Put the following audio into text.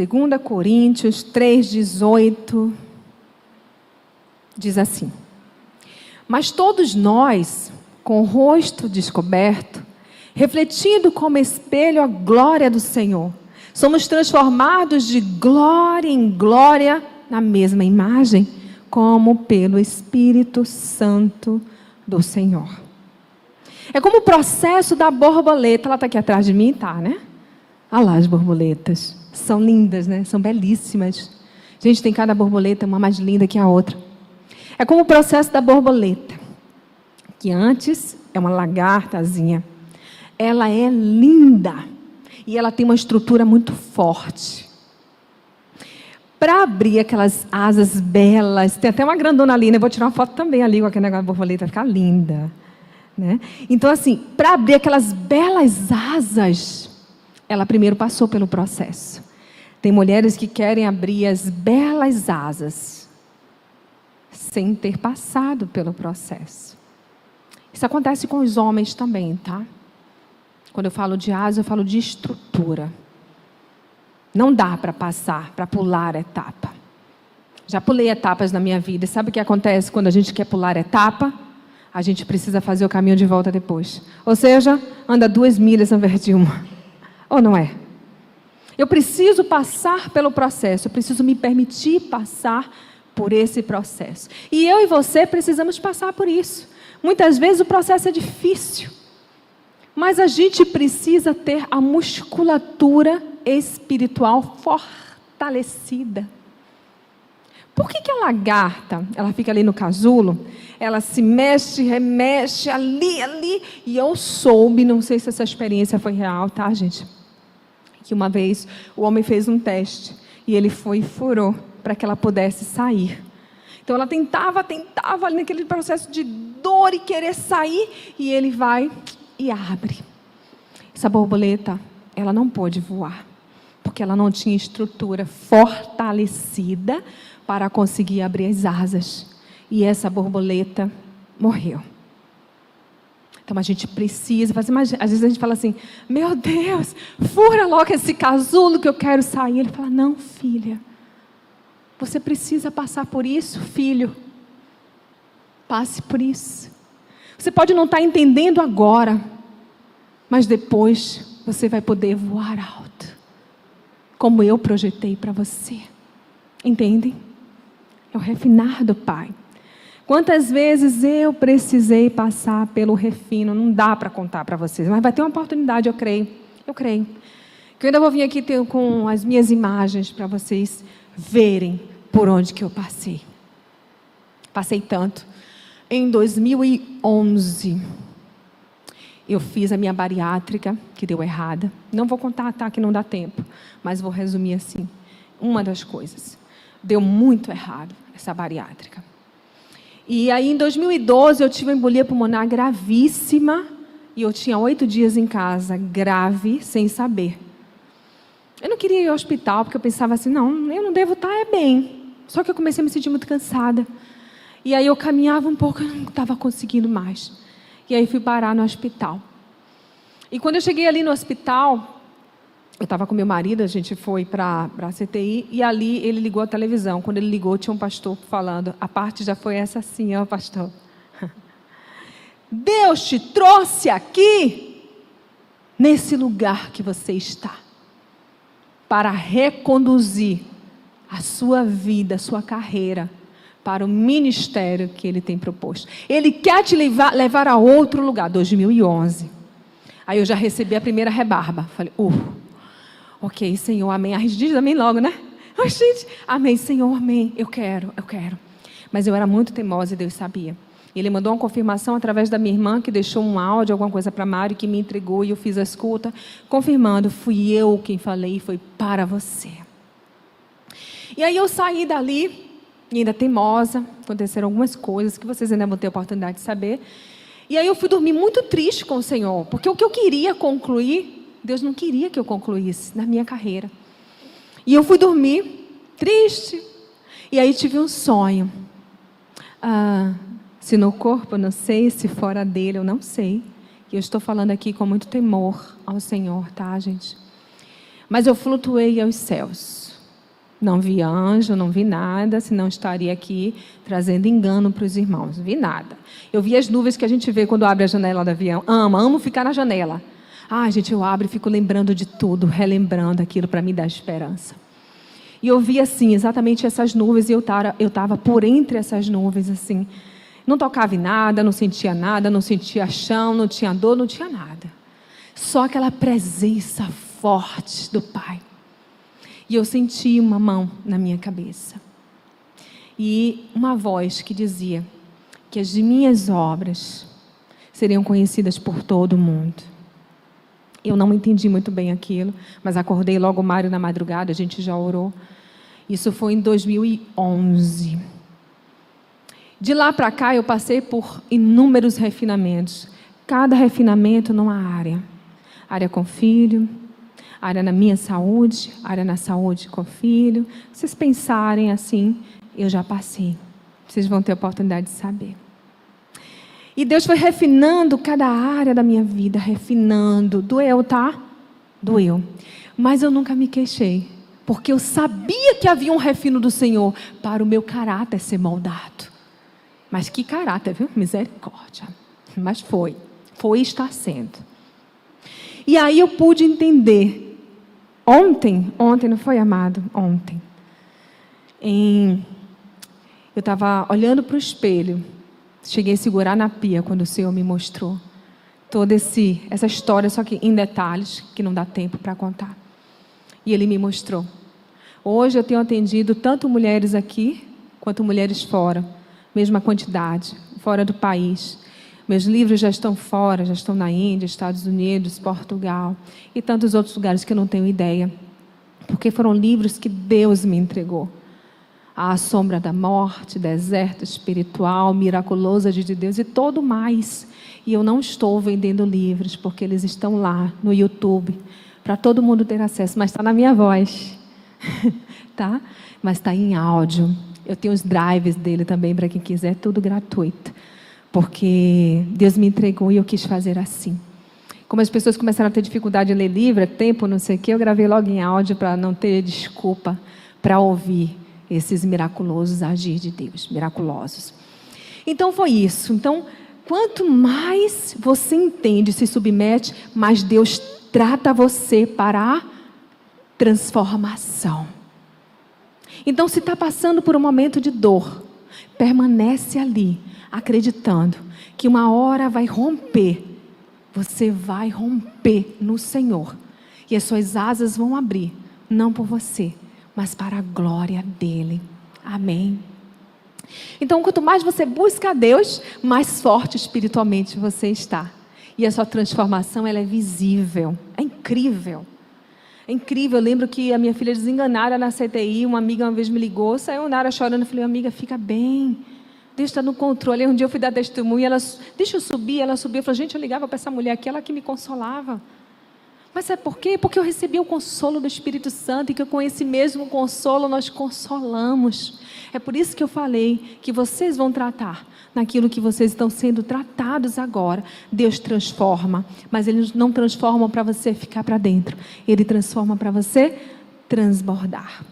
2 Coríntios 3,18, diz assim: mas todos nós, com o rosto descoberto, refletindo como espelho a glória do Senhor, somos transformados de glória em glória na mesma imagem, como pelo Espírito Santo do Senhor. É como o processo da borboleta. Ela está aqui atrás de mim, tá, né? Olha lá as borboletas. São lindas, né? São belíssimas. Gente, tem cada borboleta, uma mais linda que a outra. É como o processo da borboleta, que antes é uma lagartazinha. Ela é linda e ela tem uma estrutura muito forte. Para abrir aquelas asas belas, tem até uma grandona ali, né? Vou tirar uma foto também ali com aquele negócio da borboleta, vai ficar linda, né? Então, assim, para abrir aquelas belas asas, ela primeiro passou pelo processo. Tem mulheres que querem abrir as belas asas sem ter passado pelo processo. Isso acontece com os homens também, tá? Quando eu falo de asa, eu falo de estrutura. Não dá para passar, para pular etapa. Já pulei etapas na minha vida. Sabe o que acontece quando a gente quer pular etapa? A gente precisa fazer o caminho de volta depois. Ou seja, anda 2 milhas ao invés de 1. Ou não é? Eu preciso passar pelo processo. Eu preciso me permitir passar por esse processo. E eu e você precisamos passar por isso. Muitas vezes o processo é difícil. Mas a gente precisa ter a musculatura espiritual fortalecida. Por que a lagarta, ela fica ali no casulo, ela se mexe, remexe, ali, e eu soube, não sei se essa experiência foi real, tá, gente? Que uma vez o homem fez um teste, e ele foi e furou, para que ela pudesse sair. Então ela tentava ali naquele processo de dor e querer sair, e ele vai e abre. Essa borboleta, ela não pôde voar, porque ela não tinha estrutura fortalecida para conseguir abrir as asas. E essa borboleta morreu. Então a gente precisa fazer, mas às vezes a gente fala assim: meu Deus, fura logo esse casulo que eu quero sair. Ele fala: não, filha, você precisa passar por isso, filho. Passe por isso. Você pode não estar entendendo agora, mas depois você vai poder voar alto, como eu projetei para você. Entendem? É o refinar do Pai. Quantas vezes eu precisei passar pelo refino, não dá para contar para vocês, mas vai ter uma oportunidade, eu creio. Que eu ainda vou vir aqui com as minhas imagens para vocês verem por onde que eu passei. Passei tanto. Em 2011, eu fiz a minha bariátrica, que deu errada. Não vou contar, tá, que não dá tempo, mas vou resumir assim. Uma das coisas. Deu muito errado essa bariátrica. E aí, em 2012, eu tive uma embolia pulmonar gravíssima, e eu tinha 8 dias em casa, grave, sem saber. Eu não queria ir ao hospital, porque eu pensava assim: não, eu não devo estar bem. Só que eu comecei a me sentir muito cansada. E aí eu caminhava um pouco, eu não estava conseguindo mais. E aí fui parar no hospital. E quando eu cheguei ali no hospital, eu estava com meu marido, a gente foi para a CTI, e ali ele ligou a televisão. Quando ele ligou, tinha um pastor falando, a parte já foi essa assim, ó, pastor. Deus te trouxe aqui, nesse lugar que você está, para reconduzir a sua vida, a sua carreira, para o ministério que Ele tem proposto. Ele quer te levar a outro lugar. 2011. Aí eu já recebi a primeira rebarba. Falei: ok, Senhor, amém. A gente diz amém logo, né? Ai, gente, amém, Senhor, amém. Eu quero. Mas eu era muito teimosa e Deus sabia. Ele mandou uma confirmação através da minha irmã, que deixou um áudio, alguma coisa para Mário, que me entregou, e eu fiz a escuta, confirmando: fui eu quem falei, foi para você. E aí eu saí dali, e ainda teimosa, aconteceram algumas coisas que vocês ainda vão ter a oportunidade de saber. E aí eu fui dormir muito triste com o Senhor, porque o que eu queria concluir, Deus não queria que eu concluísse na minha carreira. E eu fui dormir triste, e aí tive um sonho. Se no corpo eu não sei, se fora dele eu não sei. E eu estou falando aqui com muito temor ao Senhor, tá, gente? Mas eu flutuei aos céus. Não vi anjo, não vi nada, senão estaria aqui trazendo engano para os irmãos. Não vi nada. Eu vi as nuvens que a gente vê quando abre a janela do avião. Amo ficar na janela. Gente, eu abro e fico lembrando de tudo, relembrando aquilo para me dar esperança. E eu vi assim, exatamente essas nuvens, e eu estava por entre essas nuvens, assim. Não tocava em nada, não sentia nada, não sentia chão, não tinha dor, não tinha nada. Só aquela presença forte do Pai. E eu senti uma mão na minha cabeça. E uma voz que dizia que as minhas obras seriam conhecidas por todo mundo. Eu não entendi muito bem aquilo, mas acordei logo Mário na madrugada, a gente já orou. Isso foi em 2011. De lá para cá eu passei por inúmeros refinamentos. Cada refinamento numa área. Área com filho, área na minha saúde, área na saúde com filho. Se vocês pensarem assim, eu já passei. Vocês vão ter a oportunidade de saber. E Deus foi refinando cada área da minha vida, refinando. Doeu, tá? Doeu. Mas eu nunca me queixei, porque eu sabia que havia um refino do Senhor para o meu caráter ser moldado. Mas que caráter, viu? Misericórdia. Mas foi e está sendo. E aí eu pude entender. Ontem não foi, amado? Ontem. Eu estava olhando para o espelho. Cheguei a segurar na pia quando o Senhor me mostrou toda essa história, só que em detalhes, que não dá tempo para contar. E Ele me mostrou. Hoje eu tenho atendido tanto mulheres aqui, quanto mulheres fora. Mesma quantidade, fora do país. Meus livros já estão fora, já estão na Índia, Estados Unidos, Portugal e tantos outros lugares que eu não tenho ideia. Porque foram livros que Deus me entregou. A sombra da morte, deserto espiritual, miraculosa de Deus e todo mais. E eu não estou vendendo livros, porque eles estão lá no YouTube, para todo mundo ter acesso. Mas está na minha voz, tá? Mas está em áudio. Eu tenho os drives dele também, para quem quiser, tudo gratuito. Porque Deus me entregou e eu quis fazer assim. Como as pessoas começaram a ter dificuldade em ler livro, tempo, não sei o quê, eu gravei logo em áudio para não ter desculpa para ouvir esses miraculosos agir de Deus, miraculosos. Então foi isso. Então, quanto mais você entende, se submete, mais Deus trata você para a transformação. Então, se está passando por um momento de dor, permanece ali, acreditando que uma hora vai romper. Você vai romper no Senhor. E as suas asas vão abrir, não por você, mas para a glória dEle. Amém. Então, quanto mais você busca a Deus, mais forte espiritualmente você está. E a sua transformação, ela é visível. É incrível. É incrível. Eu lembro que a minha filha desenganada na CTI, uma amiga uma vez me ligou, saiu Nara chorando, eu falei, amiga, fica bem. Deus está no controle. Aí um dia eu fui dar testemunho, ela, deixa eu subir, ela subiu. Eu falei, gente, eu ligava para essa mulher aqui, ela que me consolava. Mas sabe por quê? Porque eu recebi o consolo do Espírito Santo e que com esse mesmo consolo nós consolamos. É por isso que eu falei que vocês vão tratar naquilo que vocês estão sendo tratados agora. Deus transforma, mas Ele não transforma para você ficar para dentro. Ele transforma para você transbordar.